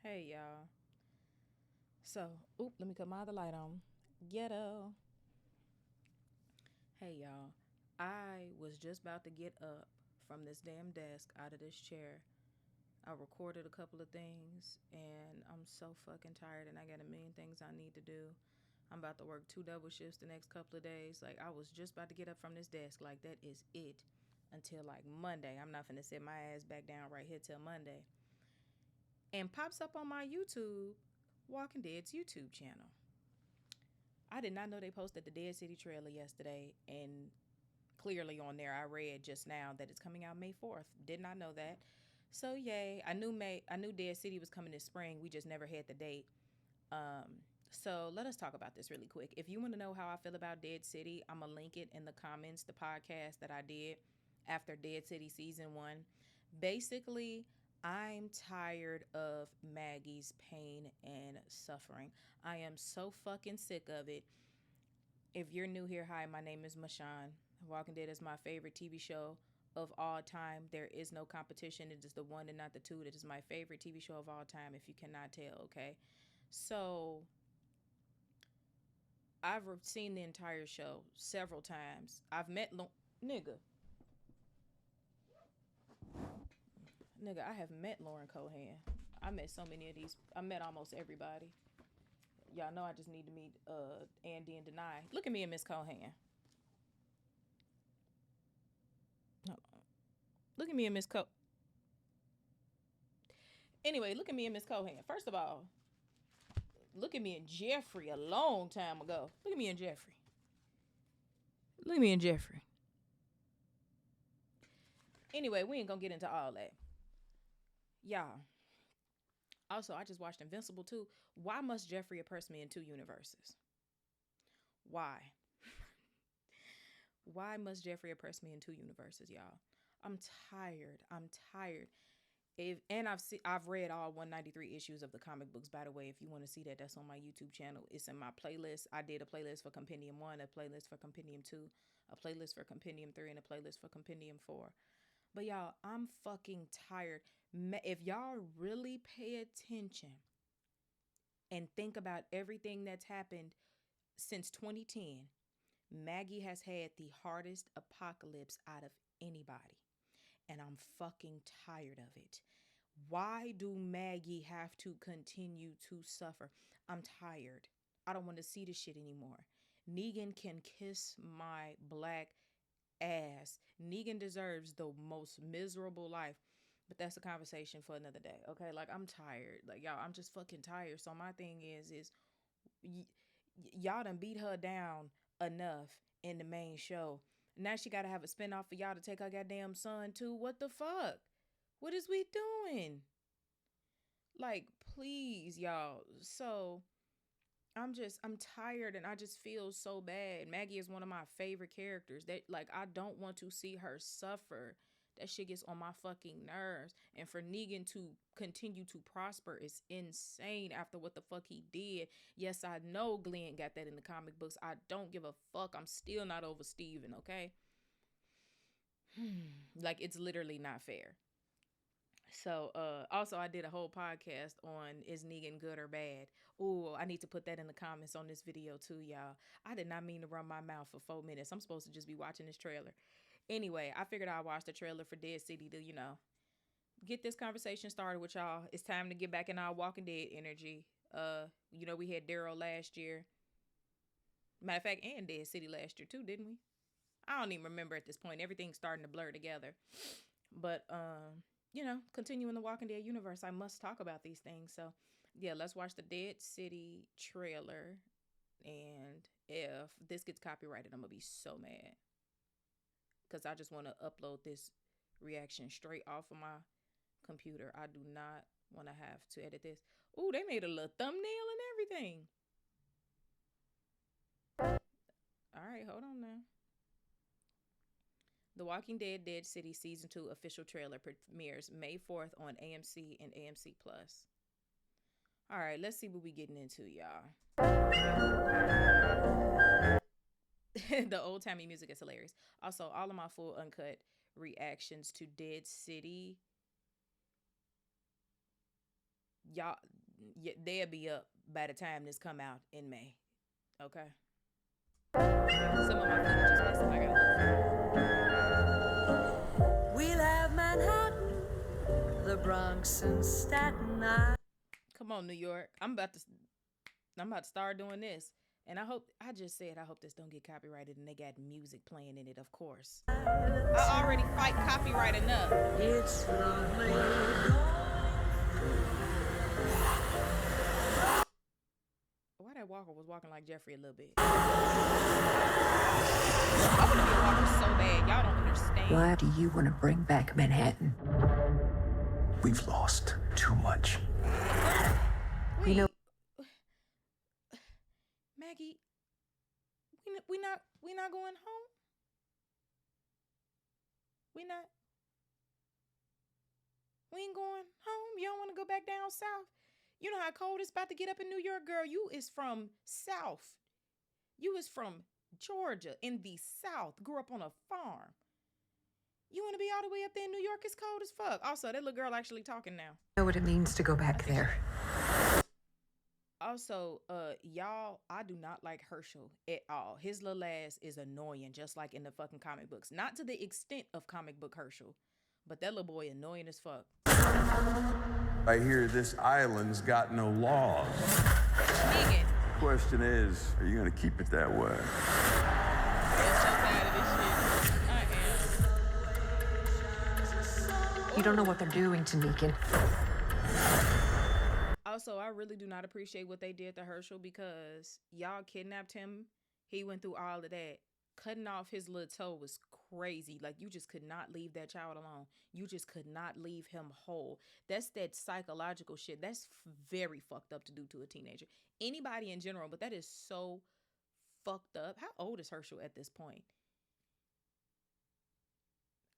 Hey y'all. Let me cut my other light on. Ghetto. Hey y'all. I was just about to get up from this damn desk out of this chair. I recorded a couple of things and I'm so fucking tired and I got a million things I need to do. I'm about to work two double shifts the next couple of days. Like I was just about to get up from this desk. Like that is it until like Monday. I'm not finna sit my ass back down right here till Monday. And pops up on my YouTube, Walking Dead's YouTube channel. I did not know they posted the Dead City trailer yesterday, and clearly on there I read just now that it's coming out May 4th. Did not know that. So yay. I knew Dead City was coming this spring. We just never had the date. So let us talk about this really quick. If you want to know how I feel about Dead City, I'm gonna link it in the comments, the podcast that I did after Dead City season 1. Basically, I'm tired of Maggie's pain and suffering. I am so fucking sick of it. If you're new here, hi, my name is Mashawn. Walking Dead is my favorite TV show of all time. There is no competition. It is the one and not the two. It is my favorite TV show of all time, if you cannot tell, okay? So, I've seen the entire show several times. I've met nigga. Nigga, I have met Lauren Cohan. I met so many of these. I met almost everybody. Y'all know I just need to meet Andy and Denai. Look at me and Miss Cohan. Look at me and Miss Co. Anyway, look at me and Miss Cohan. First of all, look at me and Jeffrey a long time ago. Look at me and Jeffrey. Look at me and Jeffrey. Anyway, we ain't gonna get into all that. Y'all. Also, I just watched Invincible 2. Why must Jeffrey oppress me in two universes? Why? Why must Jeffrey oppress me in two universes, y'all? I'm tired. I'm tired. I've read all 193 issues of the comic books. By the way, if you want to see that, that's on my YouTube channel. It's in my playlist. I did a playlist for Compendium 1, a playlist for Compendium 2, a playlist for Compendium 3, and a playlist for Compendium 4. But y'all, I'm fucking tired. If y'all really pay attention and think about everything that's happened since 2010, Maggie has had the hardest apocalypse out of anybody. And I'm fucking tired of it. Why do Maggie have to continue to suffer? I'm tired. I don't want to see this shit anymore. Negan can kiss my black ass. Negan deserves the most miserable life. But that's a conversation for another day. Okay? Like I'm tired. Like y'all, I'm just fucking tired. So my thing is y'all done beat her down enough in the main show. Now she gotta have a spinoff for y'all to take her goddamn son too. What the fuck? What is we doing? Like, please, y'all. So I'm tired and I just feel so bad. Maggie is one of my favorite characters. That like I don't want to see her suffer. That shit gets on my fucking nerves. And for Negan to continue to prosper is insane after what the fuck he did. Yes, I know Glenn got that in the comic books. I don't give a fuck. I'm still not over Steven, okay? Like it's literally not fair. So also I did a whole podcast on is Negan good or bad. Oh, I need to put that in the comments on this video too, y'all. I did not mean to run my mouth for 4 minutes. I'm supposed to just be watching this trailer. Anyway, I figured I'd watch the trailer for Dead City to, get this conversation started with y'all. It's time to get back in our Walking Dead energy. We had Daryl last year. Matter of fact, and Dead City last year too, didn't we? I don't even remember at this point. Everything's starting to blur together. But continuing the Walking Dead universe, I must talk about these things. So, yeah, let's watch the Dead City trailer. And if this gets copyrighted, I'm going to be so mad. Because I just want to upload this reaction straight off of my computer. I do not want to have to edit this. Ooh, they made a little thumbnail and everything. All right, hold on now. The Walking Dead Dead City Season 2 official trailer premieres May 4th on AMC and AMC Plus. All right, let's see what we getting into, y'all. The old timey music is hilarious. Also, all of my full uncut reactions to Dead City. y'all, they'll be up by the time this come out in May. Okay. Some of my footage is missing. I gotta look. We'll have Manhattan, the Bronx, and Staten Island. Come on, New York. I'm about to start doing this. And I hope this don't get copyrighted and they got music playing in it, of course. I already fight copyright enough. It's lovely. Why that walker was walking like Jeffrey a little bit? I want to be a walker so bad. Y'all don't understand. Why do you want to bring back Manhattan? We've lost too much. Wait. You know, Maggie, we not going home. We ain't going home. You don't want to go back down south. You know how cold it's about to get up in New York, girl. You is from South. You is from Georgia in the South. Grew up on a farm. You want to be all the way up there in New York? It's cold as fuck. Also, that little girl actually talking now. know what it means to go back there. Also, y'all, I do not like Herschel at all. His little ass is annoying, just like in the fucking comic books. Not to the extent of comic book Herschel, but that little boy annoying as fuck. I hear this island's got no laws. Negan. Question is, are you gonna keep it that way? Yes, I'm tired of this shit. I am. You don't know what they're doing to Negan. Also, I really do not appreciate what they did to Herschel because y'all kidnapped him. He went through all of that. Cutting off his little toe was crazy. Like, you just could not leave that child alone. You just could not leave him whole. That's that psychological shit. That's very fucked up to do to a teenager. Anybody in general, but that is so fucked up. How old is Herschel at this point?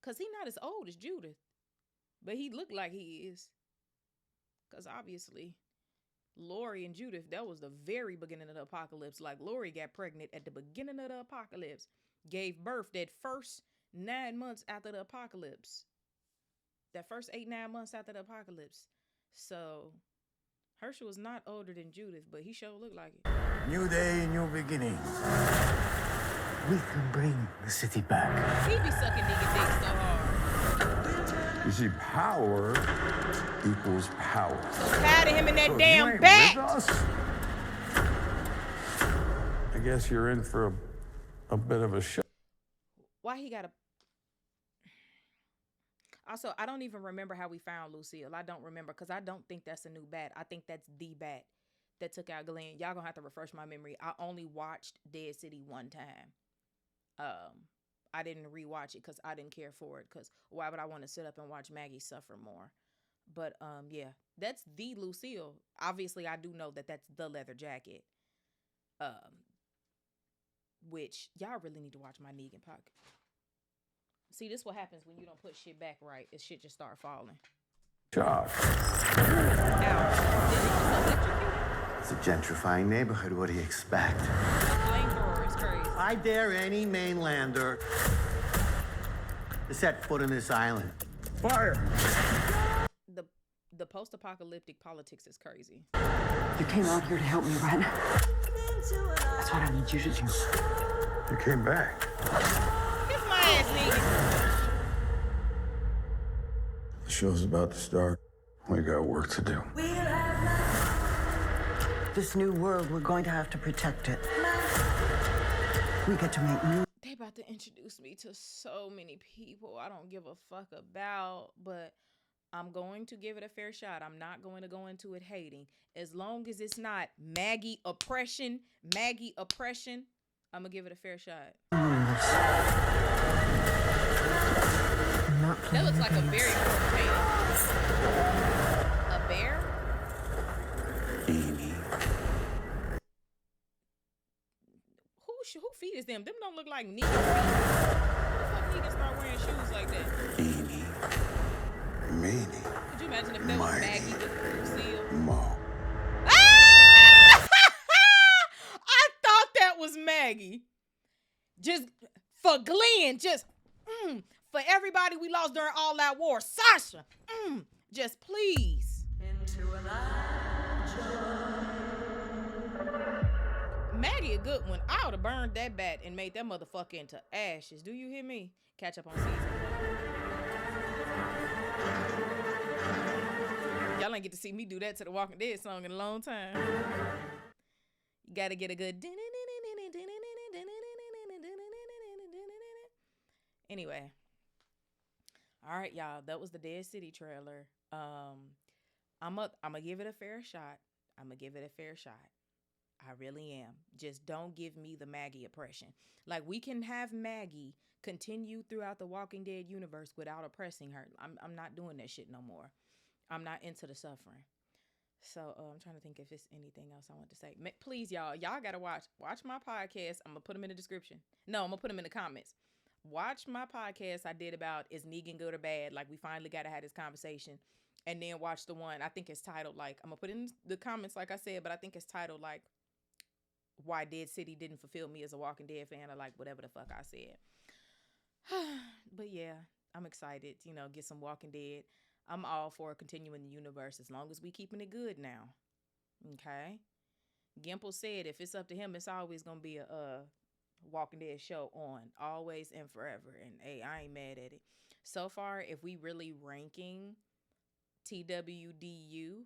Because he's not as old as Judith. But he looked like he is. Because obviously, Lori and Judith, that was the very beginning of the apocalypse. Like, Lori got pregnant at the beginning of the apocalypse. Gave birth that first 9 months after the apocalypse. That first 8-9 months after the apocalypse. So, Herschel was not older than Judith, but he sure looked like it. New day, new beginnings. We can bring the city back. He be sucking nigga dick so hard. You see, power equals power. So tired of him in that So if damn you ain't bat. with us, I guess you're in for a bit of a show. Why he got a... Also, I don't even remember how we found Lucille. I don't remember because I don't think that's a new bat. I think that's the bat that took out Glenn. Y'all gonna have to refresh my memory. I only watched Dead City one time. I didn't rewatch it because I didn't care for it. Because why would I want to sit up and watch Maggie suffer more? But yeah, that's the Lucille. Obviously, I do know that that's the leather jacket. Which y'all really need to watch my Negan podcast. See, this what happens when you don't put shit back right. This shit just start falling. Job. It's a gentrifying neighborhood. What do you expect? Flamethrower is crazy. I dare any mainlander to set foot on this island. Fire. The post-apocalyptic politics is crazy. You came out here to help me, right? That's what I need you to do. You came back. Kiss my ass, nigga. The show's about to start. We got work to do. This new world, we're going to have to protect it. We get to make new... They about to introduce me to so many people I don't give a fuck about, but I'm going to give it a fair shot. I'm not going to go into it hating. As long as it's not Maggie oppression, I'm going to give it a fair shot. That looks like a very important painting. A bear? Amy. Who feet is them? Them don't look like Negan feet. How the fuck Negan start wearing shoes like that? Amy. Meanie. Could you imagine if that was Maggie with Lucille? Mo. Ah! I thought that was Maggie. Just for Glenn, just for everybody we lost during all that war. Sasha, just please. Into a life. Maggie a good one. I would have burned that bat and made that motherfucker into ashes. Do you hear me? Catch up on season 1. Y'all ain't get to see me do that to the Walking Dead song in a long time. You gotta get a good. Anyway. All right, y'all. That was the Dead City trailer. I'm gonna give it a fair shot. I really am. Just don't give me the Maggie oppression. Like, we can have Maggie continue throughout the Walking Dead universe without oppressing her. I'm not doing that shit no more. I'm not into the suffering. So I'm trying to think if there's anything else I want to say. Please, y'all gotta watch my podcast. I'm gonna put them in the description. No, I'm gonna put them in the comments. Watch my podcast I did about is Negan good or bad? Like, we finally got to have this conversation. And then watch the one, I think it's titled, like, I'm going to put in the comments, like I said, but I think it's titled, like, why Dead City didn't fulfill me as a Walking Dead fan, or like whatever the fuck I said. But yeah, I'm excited, get some Walking Dead. I'm all for continuing the universe as long as we keeping it good now. Okay? Gimple said if it's up to him, it's always going to be a Walking Dead show on, always and forever. And hey, I ain't mad at it. So far, if we really ranking twdu,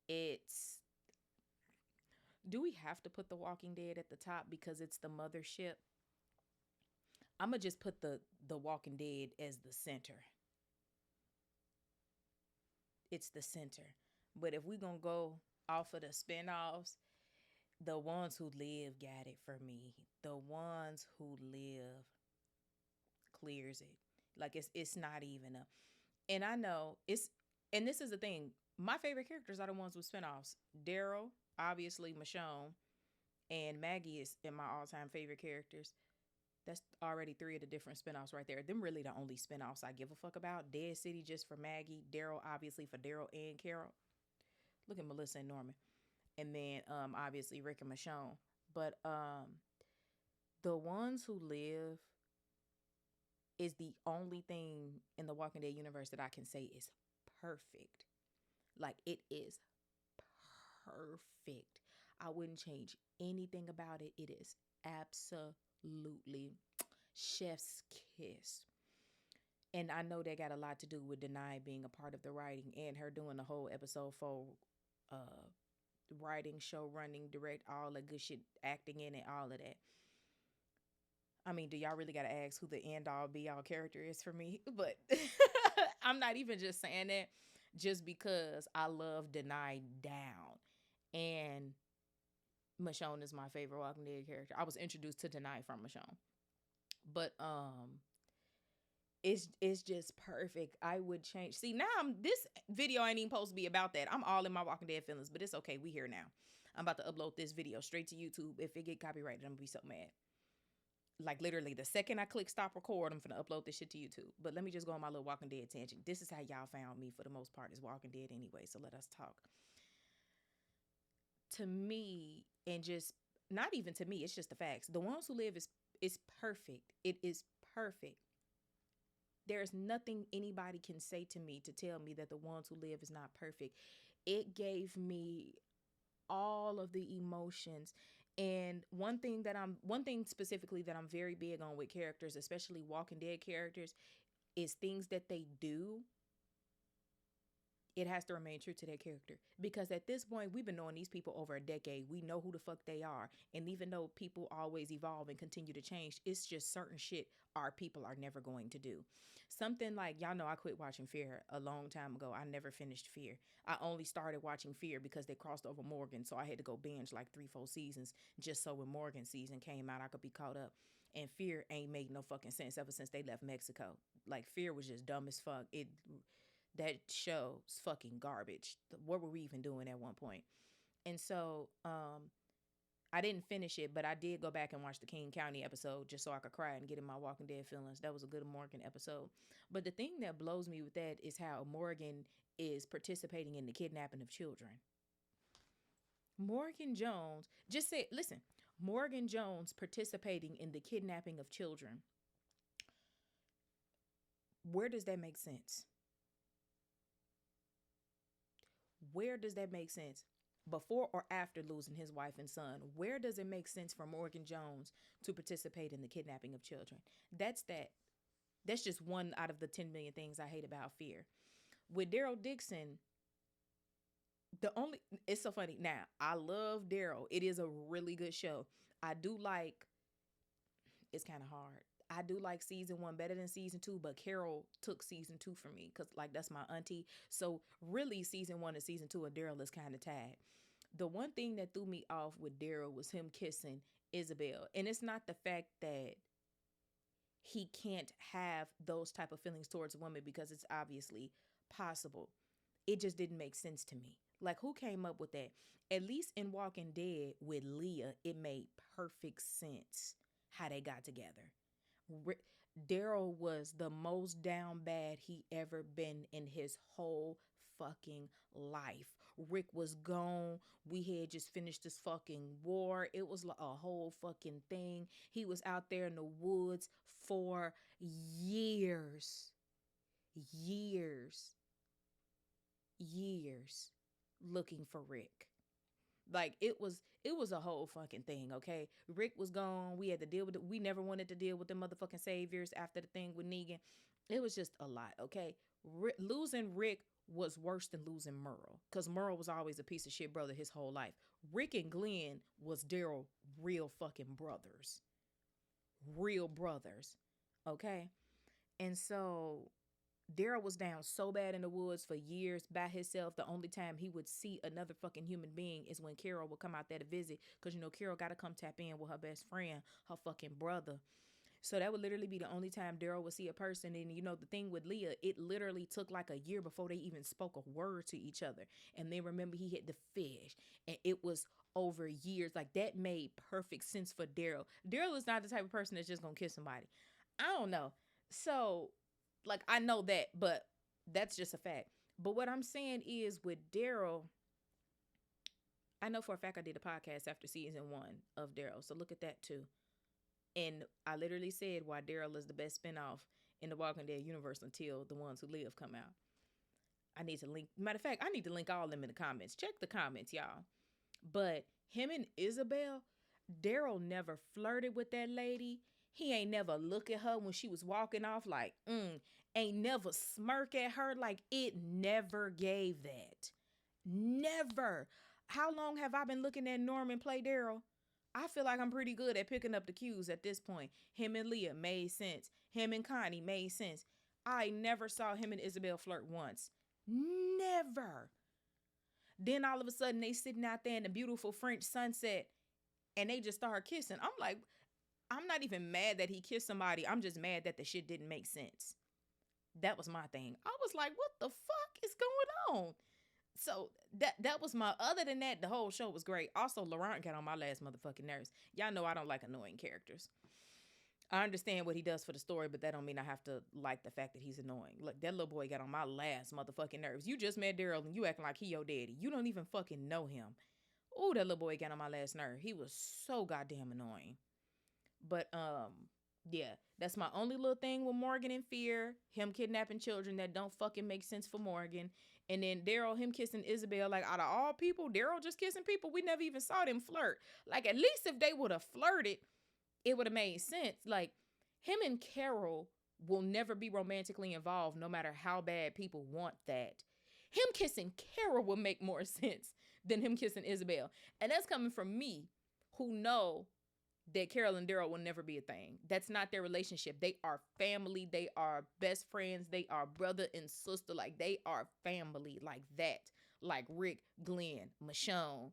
it's, do we have to put The Walking Dead at the top because it's the mothership? I'm gonna just put the Walking Dead as the center. It's the center. But if we gonna go off of the spinoffs, the ones who live got it for me. The ones who live clears it. Like, it's not even a, and I know it's, and this is the thing, my favorite characters are the ones with spinoffs. Daryl, obviously Michonne, and Maggie is in my all-time favorite characters. That's already 3 of the different spinoffs right there. Them really the only spinoffs I give a fuck about. Dead City just for Maggie. Daryl, obviously, for Daryl and Carol. Look at Melissa and Norman. And then, obviously, Rick and Michonne. But the ones who live is the only thing in the Walking Dead universe that I can say is perfect. Like, it is perfect. I wouldn't change anything about it. It is absolutely chef's kiss. And I know that got a lot to do with Denai being a part of the writing and her doing the whole episode 4 writing, show running, direct, all that good shit, acting in it, all of that. I mean, do y'all really gotta ask who the end all be all character is for me? But I'm not even just saying that just because I love Denai down. And Michonne is my favorite Walking Dead character. I was introduced to Denai from Michonne. But it's just perfect. I would change. See, now this video ain't even supposed to be about that. I'm all in my Walking Dead feelings, but it's okay. We here now. I'm about to upload this video straight to YouTube. If it get copyrighted, I'm gonna be so mad. Like, literally, the second I click stop record, I'm finna upload this shit to YouTube. But let me just go on my little Walking Dead tangent. This is how y'all found me for the most part, is Walking Dead anyway. So let us talk. To me, and just not even to me, it's just the facts. The Ones Who Live is perfect. It is perfect. There's nothing anybody can say to me to tell me that The Ones Who Live is not perfect. It gave me all of the emotions. And one thing specifically that I'm very big on with characters, especially Walking Dead characters, is things that they do. It has to remain true to their character. Because at this point, we've been knowing these people over a decade. We know who the fuck they are. And even though people always evolve and continue to change, it's just certain shit our people are never going to do. Something like, y'all know I quit watching Fear a long time ago. I never finished Fear. I only started watching Fear because they crossed over Morgan. So I had to go binge like 3-4 seasons just so when Morgan season came out, I could be caught up. And Fear ain't made no fucking sense ever since they left Mexico. Like, Fear was just dumb as fuck. That show's fucking garbage. What were we even doing at one point? And so I didn't finish it, but I did go back and watch the King County episode just so I could cry and get in my Walking Dead feelings. That was a good Morgan episode. But the thing that blows me with that is how Morgan is participating in the kidnapping of children. Morgan Jones, just say, listen, Morgan Jones participating in the kidnapping of children. Where does that make sense? Where does that make sense? before or after losing his wife and son, where does it make sense for Morgan Jones to participate in the kidnapping of children? That's that. That's just one out of the 10 million things I hate about Fear. With Daryl Dixon, it's so funny. Now, I love Daryl. It is a really good show. I do like, it's kind of hard. I do like season 1 better than season 2, but Carol took season 2 for me because, like, that's my auntie. So really, season 1 and season 2 of Daryl is kind of tied. The one thing that threw me off with Daryl was him kissing Isabel, and it's not the fact that he can't have those type of feelings towards women, because it's obviously possible. It just didn't make sense to me. Like, who came up with that? At least in Walking Dead with Leah, it made perfect sense how they got together. Daryl was the most down bad he ever been in his whole fucking life. Rick was gone. We had just finished this fucking war. It was like a whole fucking thing. He was out there in the woods for years looking for Rick. Like, it was a whole fucking thing, okay? Rick was gone. We had to deal with it. We never wanted to deal with the motherfucking saviors after the thing with Negan. It was just a lot, okay? Losing Rick was worse than losing Merle, because Merle was always a piece of shit brother his whole life. Rick and Glenn was Daryl real fucking brothers. Real brothers, okay? And so Daryl was down so bad in the woods for years by himself. The only time he would see another fucking human being is when Carol would come out there to visit, because, you know, Carol got to come tap in with her best friend, her fucking brother. So that would literally be the only time Daryl would see a person. And, you know, the thing with Leah, it literally took like a year before they even spoke a word to each other. And then remember, he hit the fish, and it was over years. Like, that made perfect sense for Daryl. Daryl is not the type of person that's just gonna kiss somebody. I don't know. So, like, I know that, but that's just a fact. But what I'm saying is, with Daryl, I know for a fact I did a podcast after season 1 of Daryl. So look at that too. And I literally said why Daryl is the best spinoff in the Walking Dead universe until The Ones Who Live come out. I need to link. Matter of fact, I need to link all of them in the comments. Check the comments, y'all. But him and Isabel, Daryl never flirted with that lady. He ain't never look at her when she was walking off like, ain't never smirk at her. Like, it never gave that. Never. How long have I been looking at Norman play Daryl? I feel like I'm pretty good at picking up the cues at this point. Him and Leah made sense. Him and Connie made sense. I never saw him and Isabel flirt once. Never. Then all of a sudden they sitting out there in the beautiful French sunset and they just start kissing. I'm like, I'm not even mad that he kissed somebody. I'm just mad that the shit didn't make sense. That was my thing. I was like, what the fuck is going on? So that was my, other than that, the whole show was great. Also, Laurent got on my last motherfucking nerves. Y'all know I don't like annoying characters. I understand what he does for the story, but that don't mean I have to like the fact that he's annoying. Look, that little boy got on my last motherfucking nerves. You just met Daryl and you acting like he your daddy. You don't even fucking know him. Ooh, that little boy got on my last nerve. He was so goddamn annoying. But yeah, that's my only little thing with Morgan and Fear. Him kidnapping children that don't fucking make sense for Morgan. And then Daryl, him kissing Isabel. Like, out of all people, Daryl just kissing people. We never even saw them flirt. Like, at least if they would have flirted, it would have made sense. Like, him and Carol will never be romantically involved, no matter how bad people want that. Him kissing Carol will make more sense than him kissing Isabel. And that's coming from me, who know that Carol and Daryl will never be a thing. That's not their relationship. They are family. They are best friends. They are brother and sister. Like, they are family like that. Like Rick, Glenn, Michonne,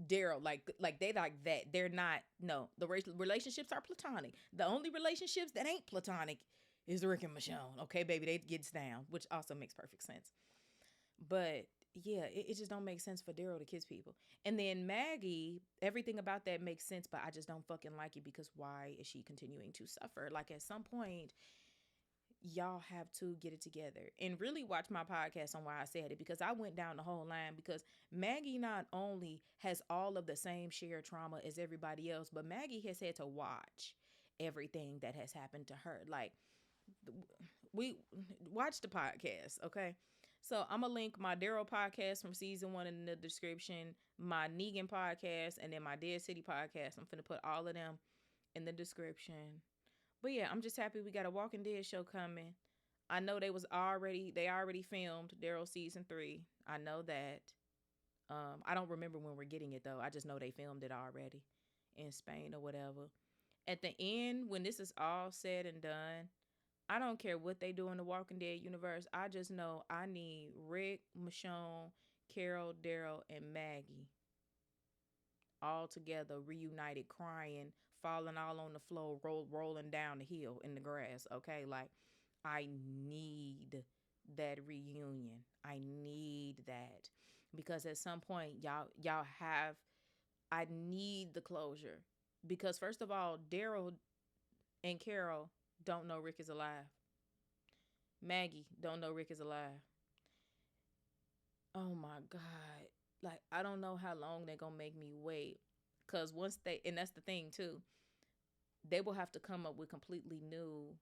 Daryl, like they like that. They're not, no, the relationships are platonic. The only relationships that ain't platonic is Rick and Michonne. Okay, baby, they gets down, which also makes perfect sense. But yeah, it just don't make sense for Daryl to kiss people. And then Maggie, everything about that makes sense, but I just don't fucking like it, because why is she continuing to suffer? Like, at some point, y'all have to get it together and really watch my podcast on why I said it, because I went down the whole line, because Maggie not only has all of the same shared trauma as everybody else, but Maggie has had to watch everything that has happened to her. Like, we watch the podcast, okay? So I'm gonna link my Daryl podcast from season 1 in the description, my Negan podcast, and then my Dead City podcast. I'm finna put all of them in the description. But yeah, I'm just happy we got a Walking Dead show coming. I know they already filmed Daryl season 3. I know that. I don't remember when we're getting it though. I just know they filmed it already in Spain or whatever. At the end, when this is all said and done, I don't care what they do in the Walking Dead universe. I just know I need Rick, Michonne, Carol, Daryl, and Maggie all together, reunited, crying, falling all on the floor, rolling down the hill in the grass. Okay, like I need that reunion. I need that because at some point, y'all have. I need the closure because first of all, Daryl and Carol don't know Rick is alive. Maggie don't know Rick is alive. Oh my God. Like, I don't know how long they're going to make me wait. Because once they, and that's the thing too, they will have to come up with completely new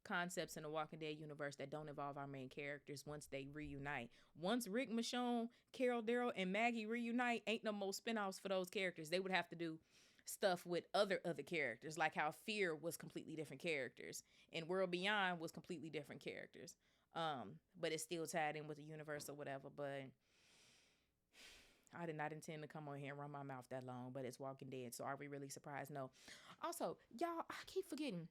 concepts in the Walking Dead universe that don't involve our main characters once they reunite. Once Rick, Michonne, Carol, Daryl, and Maggie reunite, ain't no more spinoffs for those characters. They would have to do stuff with other characters, like how Fear was completely different characters and World Beyond was completely different characters. But it's still tied in with the universe or whatever. But I did not intend to come on here and run my mouth that long, but it's Walking Dead. So are we really surprised? No. Also, y'all, I keep forgetting.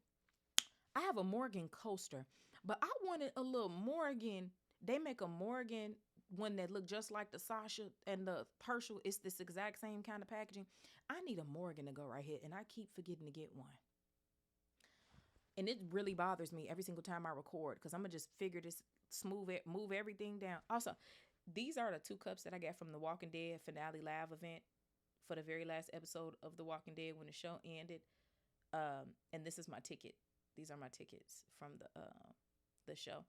I have a Morgan coaster, but I wanted a little Morgan. They make a Morgan one that look just like the Sasha and the Herschel. It's this exact same kind of packaging. I need a Morgan to go right here, and I keep forgetting to get one. And it really bothers me every single time I record because I'm going to just figure this, move everything down. Also, these are the 2 cups that I got from the Walking Dead finale live event for the very last episode of The Walking Dead when the show ended. And this is my ticket. These are my tickets from the show.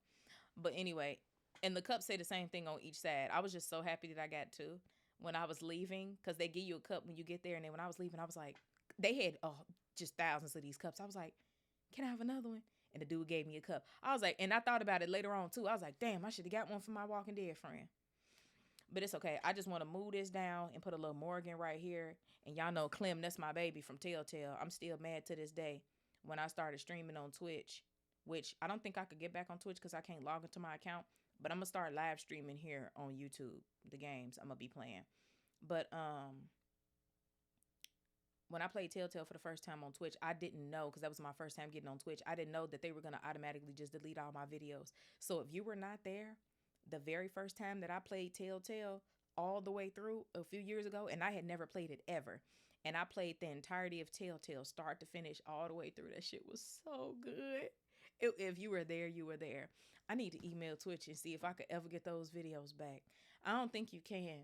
But anyway, and the cups say the same thing on each side. I was just so happy that I got 2 when I was leaving because they give you a cup when you get there. And then when I was leaving, I was like, they had just thousands of these cups. I was like, can I have another one? And the dude gave me a cup. I was like, and I thought about it later on too. I was like, damn, I should have got one for my Walking Dead friend. But it's okay. I just want to move this down and put a little Morgan right here. And y'all know Clem, that's my baby from Telltale. I'm still mad to this day when I started streaming on Twitch, which I don't think I could get back on Twitch because I can't log into my account. But I'm going to start live streaming here on YouTube, the games I'm going to be playing. But when I played Telltale for the first time on Twitch, I didn't know, because that was my first time getting on Twitch, I didn't know that they were going to automatically just delete all my videos. So if you were not there the very first time that I played Telltale all the way through a few years ago, and I had never played it ever, and I played the entirety of Telltale start to finish all the way through, that shit was so good. If you were there, you were there. I need to email Twitch and see if I could ever get those videos back. I don't think you can.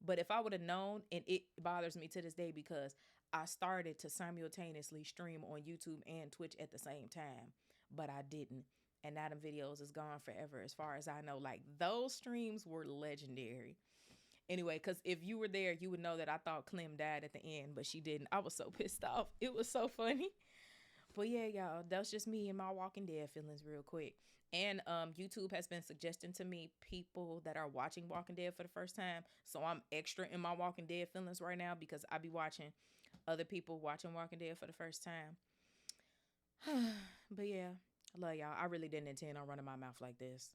But if I would have known, and it bothers me to this day because I started to simultaneously stream on YouTube and Twitch at the same time, but I didn't. And now them videos is gone forever as far as I know. Like, those streams were legendary. Anyway, because if you were there, you would know that I thought Clem died at the end, but she didn't. I was so pissed off. It was so funny. But yeah, y'all, that's just me and my Walking Dead feelings real quick. And YouTube has been suggesting to me people that are watching Walking Dead for the first time. So I'm extra in my Walking Dead feelings right now because I be watching other people watching Walking Dead for the first time. But yeah, I love y'all. I really didn't intend on running my mouth like this.